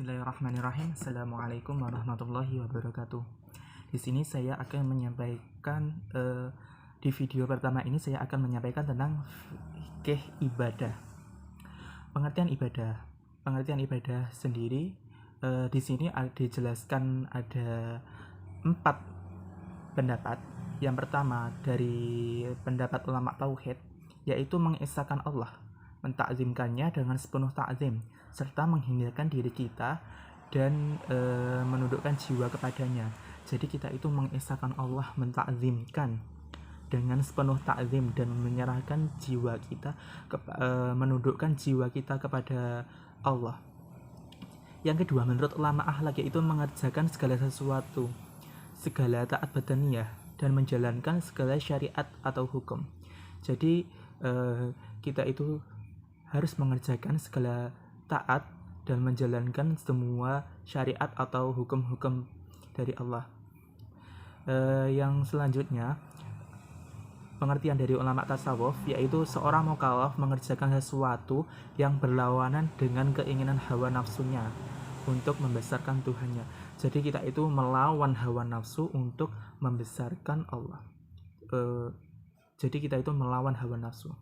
Bismillahirrahmanirrahim. Assalamualaikum warahmatullahi wabarakatuh. Di sini saya akan menyampaikan di video pertama ini saya akan menyampaikan tentang fikih ibadah. Pengertian ibadah sendiri di sini dijelaskan ada 4 pendapat. Yang pertama dari pendapat ulama tauhid, yaitu mengesahkan Allah, mentakzimkannya dengan sepenuh takzim, serta menghindarkan diri kita dan menundukkan jiwa kepadanya. Jadi kita itu mengesahkan Allah, mentakzimkan dengan sepenuh takzim dan menyerahkan jiwa kita, menundukkan jiwa kita kepada Allah. Yang kedua, menurut ulama akhlak, yaitu mengerjakan segala sesuatu, segala taat badaniyah, dan menjalankan segala syariat atau hukum. Jadi kita itu harus mengerjakan segala taat dan menjalankan semua syariat atau hukum-hukum dari Allah. Yang selanjutnya, pengertian dari ulama tasawuf, yaitu seorang mukallaf mengerjakan sesuatu yang berlawanan dengan keinginan hawa nafsunya untuk membesarkan Tuhannya. Jadi kita itu melawan hawa nafsu untuk membesarkan Allah. Jadi kita itu melawan hawa nafsu.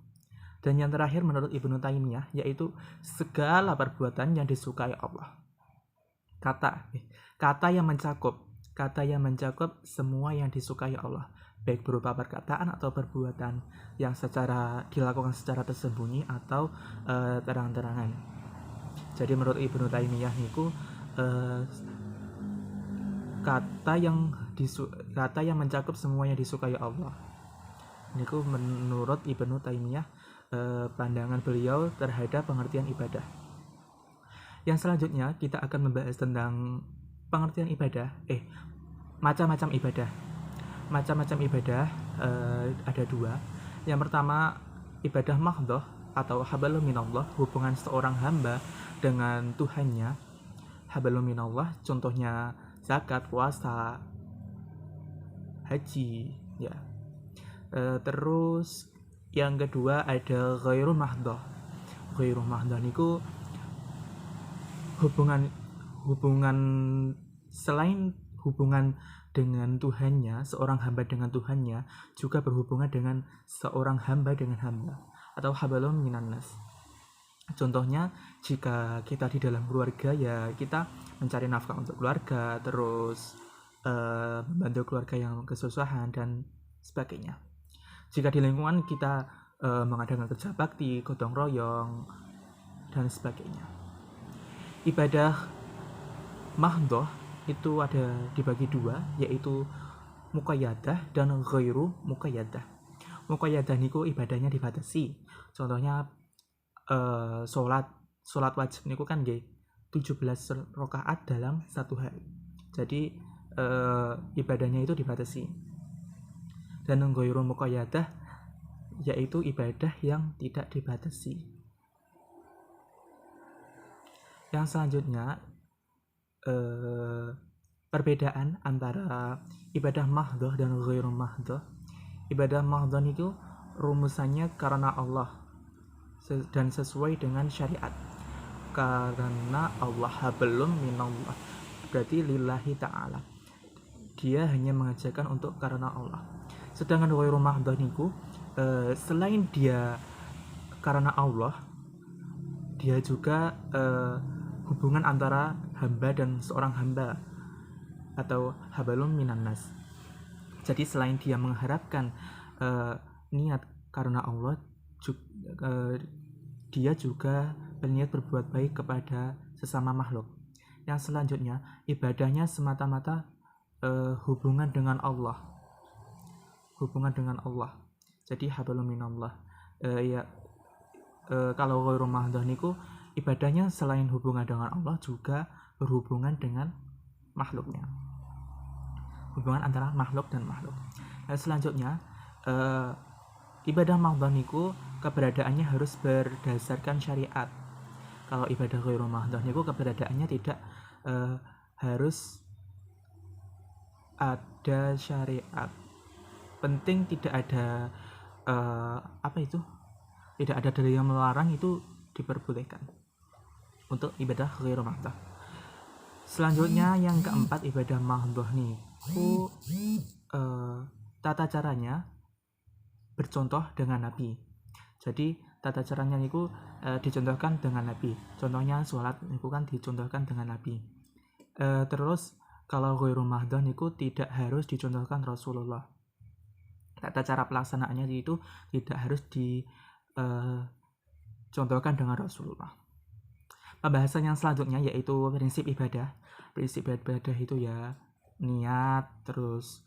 Dan yang terakhir menurut Ibnu Taimiyah, yaitu segala perbuatan yang disukai Allah. Kata yang mencakup semua yang disukai Allah, baik berupa perkataan atau perbuatan yang dilakukan secara tersembunyi atau terang-terangan. Jadi menurut Ibnu Taimiyah niku kata yang mencakup semua yang disukai Allah niku menurut Ibnu Taimiyah pandangan beliau terhadap pengertian ibadah. Yang selanjutnya kita akan membahas tentang pengertian ibadah, macam-macam ibadah. Macam-macam ibadah ada 2. Yang pertama, ibadah mahdhah atau hablum minallah, hubungan seorang hamba dengan Tuhannya. Hablum minallah contohnya zakat, puasa, haji, ya. Terus yang kedua ada ghairu mahdhah. Ghairu mahdhah niku hubungan selain hubungan dengan Tuhannya, seorang hamba dengan Tuhannya juga berhubungan dengan seorang hamba dengan hamba atau hablum minannas. Contohnya jika kita di dalam keluarga, ya kita mencari nafkah untuk keluarga, terus membantu keluarga yang kesusahan dan sebagainya. Jika di lingkungan kita mengadakan kerja bakti, gotong royong, dan sebagainya. Ibadah mahdhah itu ada dibagi 2, yaitu muqayyadah dan ghairu muqayyadah. Muqayyadah niku ibadahnya dibatasi. Contohnya sholat wajib niku kan nggih 17 rakaat dalam 1 hari. Jadi ibadahnya itu dibatasi. Dan ghairu muqayyadah yaitu ibadah yang tidak dibatasi. Yang selanjutnya perbedaan antara ibadah mahdhah dan ghairu mahdhah. Ibadah mahdhah itu rumusannya karena Allah dan sesuai dengan syariat. Karena Allah, hablum minallah, berarti lillahi ta'ala. Dia hanya mengajarkan untuk karena Allah. Sedangkan ghairu mahdhah niku selain dia karena Allah, dia juga hubungan antara hamba dan seorang hamba atau hablum minannas. Jadi selain dia mengharapkan niat karena Allah, dia juga berniat berbuat baik kepada sesama makhluk. Yang selanjutnya, ibadahnya semata-mata hubungan dengan Allah. Jadi hablum minallah. Kalau ghairu mahdhah niku ibadahnya selain hubungan dengan Allah juga berhubungan dengan makhluknya. Hubungan antara makhluk dan makhluk. Selanjutnya, ibadah mahdhah niku keberadaannya harus berdasarkan syariat. Kalau ibadah ghairu mahdhah niku keberadaannya tidak harus ada syariat. Penting tidak ada tidak ada dalil yang melarang, itu diperbolehkan untuk ibadah ghairu mahdhah. Selanjutnya yang keempat, ibadah mahdhah niku tata caranya bercontoh dengan Nabi. Jadi tata caranya niku dicontohkan dengan Nabi. Contohnya sholat niku kan dicontohkan dengan Nabi. Terus kalau ghairu mahdhah niku tidak harus dicontohkan Rasulullah. Tata cara pelaksanaannya itu tidak harus dicontohkan dengan Rasulullah. Pembahasan yang selanjutnya yaitu prinsip ibadah. Prinsip ibadah itu ya niat, terus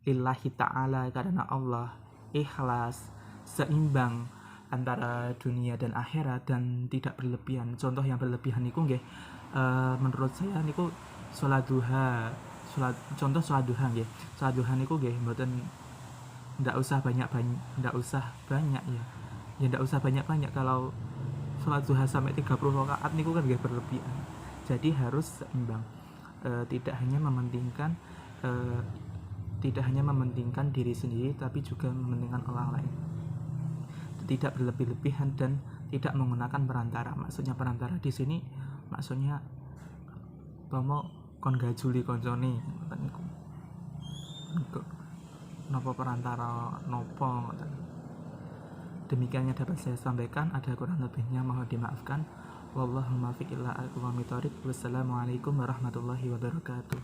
lillahi ta'ala, karena Allah, ikhlas, seimbang antara dunia dan akhirat, dan tidak berlebihan. Contoh yang berlebihan niku nggih menurut saya niku sholat duha. Contoh sholat duha nggih. Sholat duha niku nggih mboten ndak usah banyak ya. Ya ndak usah banyak kalau sholat duha sampai 30 rakaat niku kan gak berlebihan. Jadi harus seimbang. Tidak hanya mementingkan diri sendiri, tapi juga mementingkan orang lain. Tidak berlebih-lebihan dan tidak menggunakan perantara. Maksudnya perantara di sini maksudnya pomo kon gajuli koncone nopo perantara nopo. Demikian yang dapat saya sampaikan, ada kurang lebihnya mohon dimaafkan. Wallahul muwaffiq ila aqwamit thoriq. Wassalamualaikum warahmatullahi wabarakatuh.